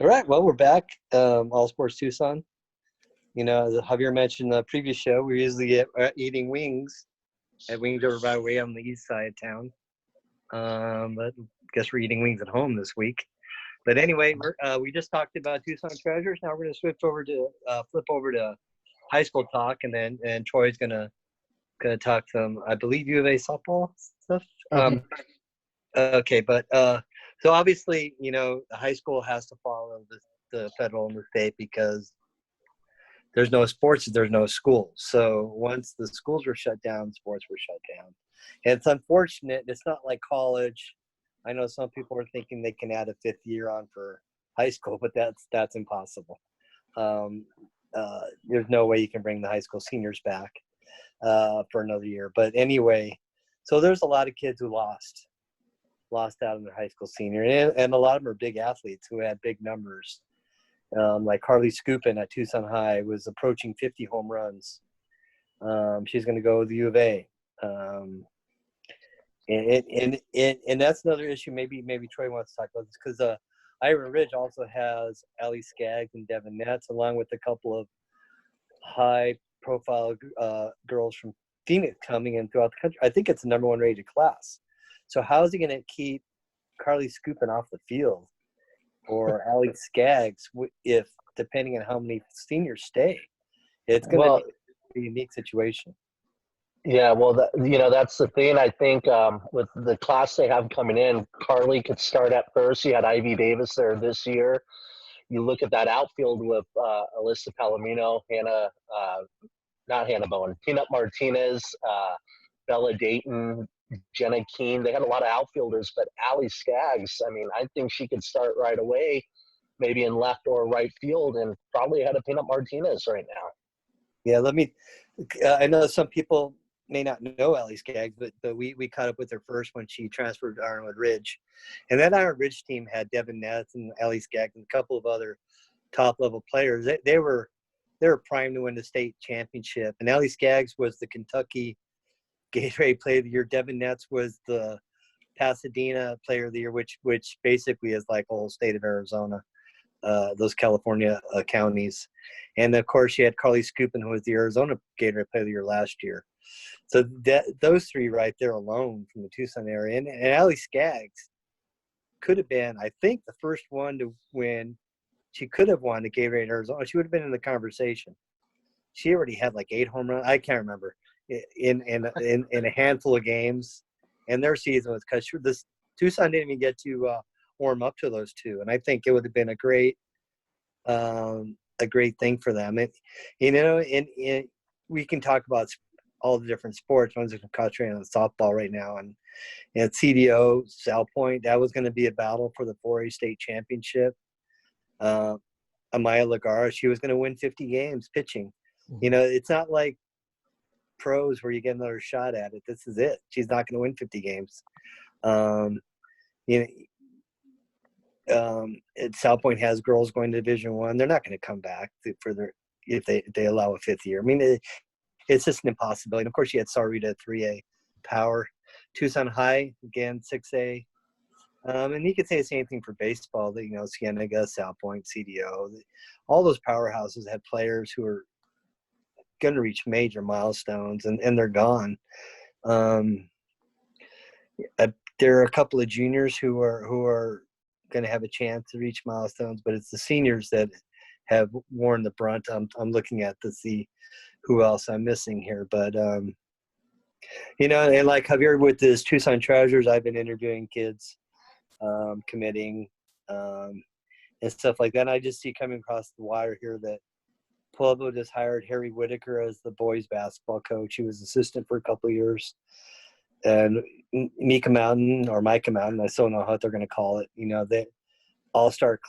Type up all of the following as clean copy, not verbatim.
All right. Well, we're back. All Sports Tucson. As Javier mentioned in the previous show, we usually get eating wings at Wings Over by Way on the east side of town. But I guess we're eating wings at home this week. But anyway, we just talked about Tucson Treasures. Now we're going to flip over to high school talk, and Troy's gonna talk some, I believe, U of A softball stuff. Okay, but so obviously, the high school has to follow the federal and the state because there's no sports, there's no schools. So once the schools were shut down, sports were shut down. And it's unfortunate. It's not like college. I know some people are thinking they can add a fifth year on for high school, but that's impossible. There's no way you can bring the high school seniors back for another year. But anyway, so there's a lot of kids who lost out in their high school senior, and a lot of them are big athletes who had big numbers. Like Carly Scoopin at Tucson High was approaching 50 home runs. She's going to go with the U of A. And that's another issue. Maybe Troy wants to talk about this because Ira Ridge also has Allie Skaggs and Devin Netz, along with a couple of high-profile girls from Phoenix coming in throughout the country. I think it's the number one rated class. So how is he going to keep Carly Scoopin off the field or Allie Skaggs if, depending on how many seniors stay? It's going to be a unique situation. Yeah, well, that's the thing. I think with the class they have coming in, Carly could start at first. You had Ivy Davis there this year. You look at that outfield with Alyssa Palomino, not Hannah Bowen, Peanut Martinez, Bella Dayton, Jenna Keene. They had a lot of outfielders, but Allie Skaggs, I mean, I think she could start right away, maybe in left or right field, and probably ahead of Peanut Martinez right now. Yeah, I know some people may not know Allie Skaggs, but we caught up with her first when she transferred to Ironwood Ridge. And that Ironwood Ridge team had Devin Netz and Allie Skaggs and a couple of other top-level players. They were primed to win the state championship. And Allie Skaggs was the Kentucky Gatorade Player of the Year. Devin Netz was the Pasadena Player of the Year, which basically is like the whole state of Arizona, those California counties. And, of course, you had Carly Scoopin, who was the Arizona Gatorade Player of the Year last year. So those three right there alone from the Tucson area. And Allie Skaggs could have been, I think, the first one to win. She could have won the Gatorade Arizona. She would have been in the conversation. She already had like 8 home runs. I can't remember. In a handful of games, and their season was cut short. This Tucson didn't even get to warm up to those two, and I think it would have been a great thing for them. And we can talk about all the different sports. One's concentrating on softball right now, and CDO South Point, that was going to be a battle for the 4A state championship. Amaya Lagara, she was going to win 50 games pitching. It's not like pros where you get another shot at it. This is it. She's not going to win 50 games. South Point has girls going to Division I. They're not going to come back if they allow a fifth year. I mean, it's just an impossibility. And of course, you had Sarita 3A Power, Tucson High again 6A, and you could say the same thing for baseball. That Cienega, South Point, CDO, all those powerhouses had players who are going to reach major milestones, and they're gone. There are a couple of juniors who are going to have a chance to reach milestones, but it's the seniors that have worn the brunt. I'm looking at to see who else I'm missing here, but and like Javier with this Tucson Treasures, I've been interviewing kids, committing, and stuff like that. And I just see coming across the wire here that Pueblo just hired Harry Whitaker as the boys basketball coach. He was assistant for a couple of years. And Micah Mountain, I still don't know how they're going to call it. They all-star.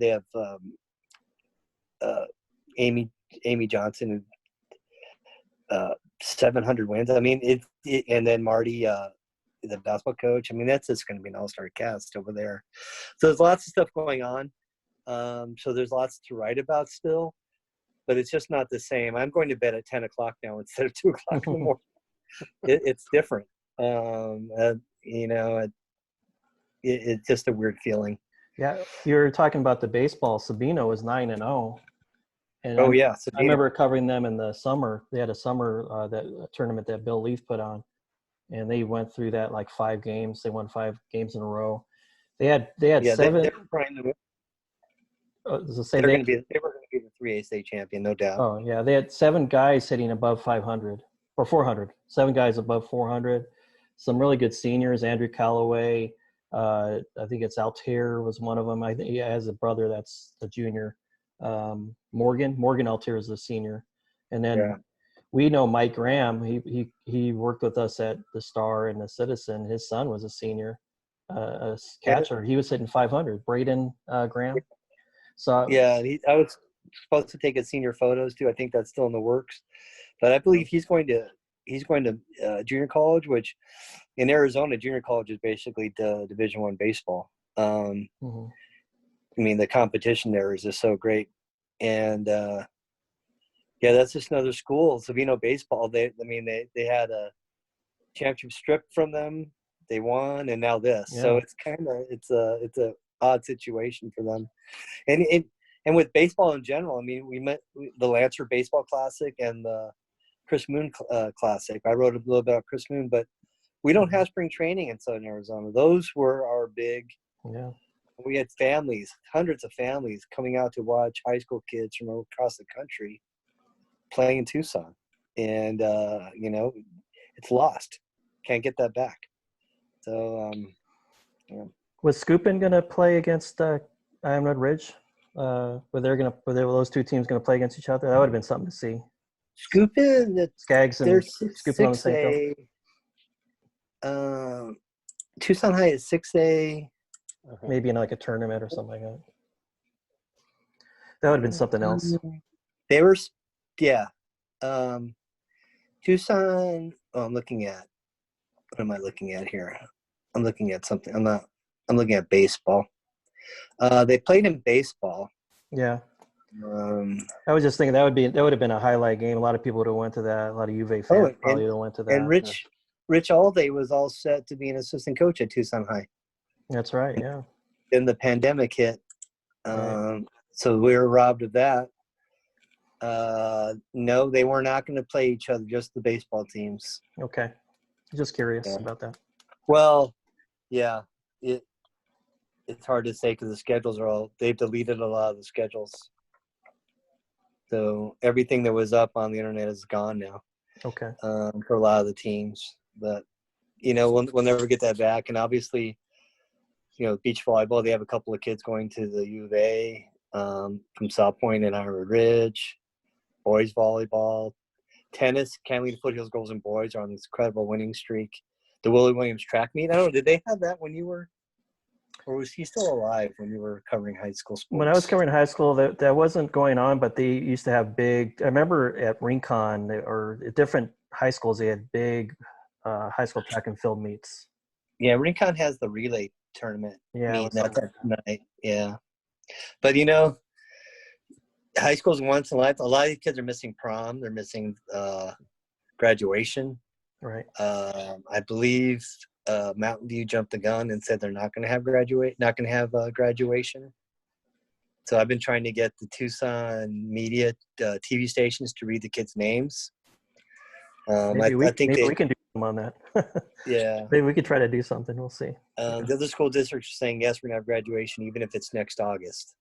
They have Amy Johnson, 700 wins. I mean, and then Marty, the basketball coach. I mean, that's just going to be an all-star cast over there. So there's lots of stuff going on. So there's lots to write about still. But it's just not the same. I'm going to bed at 10 o'clock now instead of 2 o'clock in the morning. It's different. It's just a weird feeling. Yeah, you're talking about the baseball. Sabino was 9-0, and Oh yeah, I Sabino. remember covering them in the summer. They had a summer that tournament that Bill Leaf put on, and they went through that like 5 games. They won 5 games in a row. They had Yeah, seven. they're trying to. To say They were going to be the 3A state champion, no doubt. Oh yeah, they had 7 guys hitting above 500 or 400. 7 guys above 400. Some really good seniors. Andrew Calloway. I think it's Altair was one of them. I think he has a brother that's a junior. Morgan Altair is the senior, and then Yeah. we know Mike Graham. He worked with us at the Star and the Citizen. His son was a senior, a catcher. He was hitting 500. Braden Graham. So Yeah, I was supposed to take his senior photos too. I think that's still in the works, but I believe he's going to junior college, which in Arizona, junior college is basically Division I baseball. I mean, the competition there is just so great, and yeah, that's just another school. Sabino Baseball. They had a championship stripped from them. They won, and now this. Yeah. So it's a odd situation for them. And with baseball in general, I mean, we met the Lancer Baseball Classic and the Chris Moon Classic. I wrote a little bit about Chris Moon, but we don't have spring training in Southern Arizona. Those were our big. Yeah. We had families, hundreds of families, coming out to watch high school kids from across the country playing in Tucson, and it's lost. Can't get that back. So, yeah. Was Scoopin going to play against Ironwood Ridge? Were those two teams going to play against each other? That would have been something to see. Scoopin, Skags and they're Scoopin on the same field. Tucson High is 6A. Maybe in like a tournament or something like that. That would have been something else. They were, yeah. Tucson. Oh, I'm looking at. What am I looking at here? I'm looking at something. I'm looking at baseball. They played in baseball. Yeah. I was just thinking that would have been a highlight game. A lot of people would have went to that. A lot of UVA fans probably would have went to that. And Rich Alday was all set to be an assistant coach at Tucson High. That's right. Yeah. Then the pandemic hit, Right. so we were robbed of that. No, they were not going to play each other, just the baseball teams. Okay. Just curious about that. Well, yeah, it's hard to say because the schedules they've deleted a lot of the schedules. So everything that was up on the internet is gone now. Okay. For a lot of the teams, but we'll never get that back. And obviously, beach volleyball, they have a couple of kids going to the U of A from South Point and Ironwood Ridge. Boys volleyball, tennis, Catalina Foothills girls and boys are on this incredible winning streak. The Willie Williams track meet. I don't know, did they have that when you were, or was he still alive when you were covering high school sports? When I was covering high school, that wasn't going on, but they used to have big. I remember at Rincon or at different high schools, they had big high school track and field meets. Yeah, Rincon has the relay tournament meet that night. Yeah, but high school's once in a life. A lot of these kids are missing prom. They're missing graduation. Right. I believe Mountain View jumped the gun and said they're not going to have graduation. So I've been trying to get the Tucson media TV stations to read the kids' names. Maybe we can do something on that. Yeah. Maybe we could try to do something. We'll see. The other school districts are saying, yes, we're going to have graduation, even if it's next August.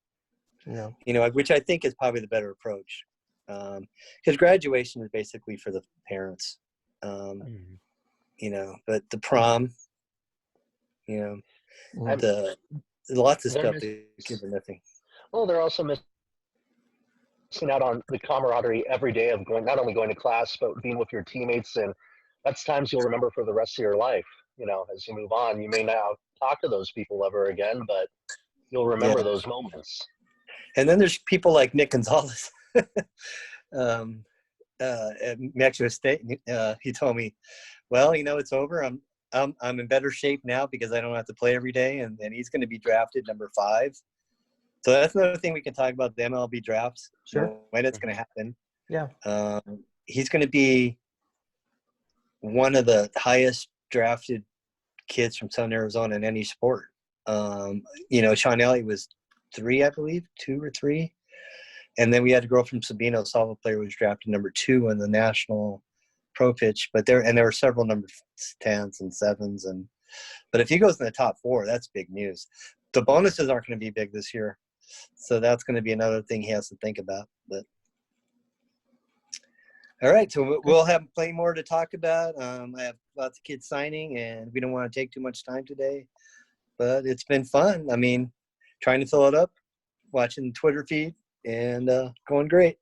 Yeah. Which I think is probably the better approach. Because graduation is basically for the parents. But the prom, lots of stuff the kids are missing. Well, they're also missing out on the camaraderie every day of not only going to class, but being with your teammates. And that's times you'll remember for the rest of your life. As you move on, you may not talk to those people ever again, but you'll remember those moments. And then there's people like Nick Gonzalez at Mexico State. He told me, well, it's over. I'm in better shape now because I don't have to play every day, and he's going to be drafted number 5. So that's another thing we can talk about, the MLB drafts. Sure. When it's going to happen. Yeah. He's going to be one of the highest drafted kids from Southern Arizona in any sport. Sean Elliott was 3, I believe, 2 or 3. And then we had a girl from Sabino, a softball player, was drafted number 2 in the national pro pitch. But there were several number 10s and 7s. But if he goes in the top 4, that's big news. The bonuses aren't going to be big this year. So that's going to be another thing he has to think about. But all right, so we'll have plenty more to talk about. I have lots of kids signing, and we don't want to take too much time today. But it's been fun. I mean, trying to fill it up, watching the Twitter feed, and going great.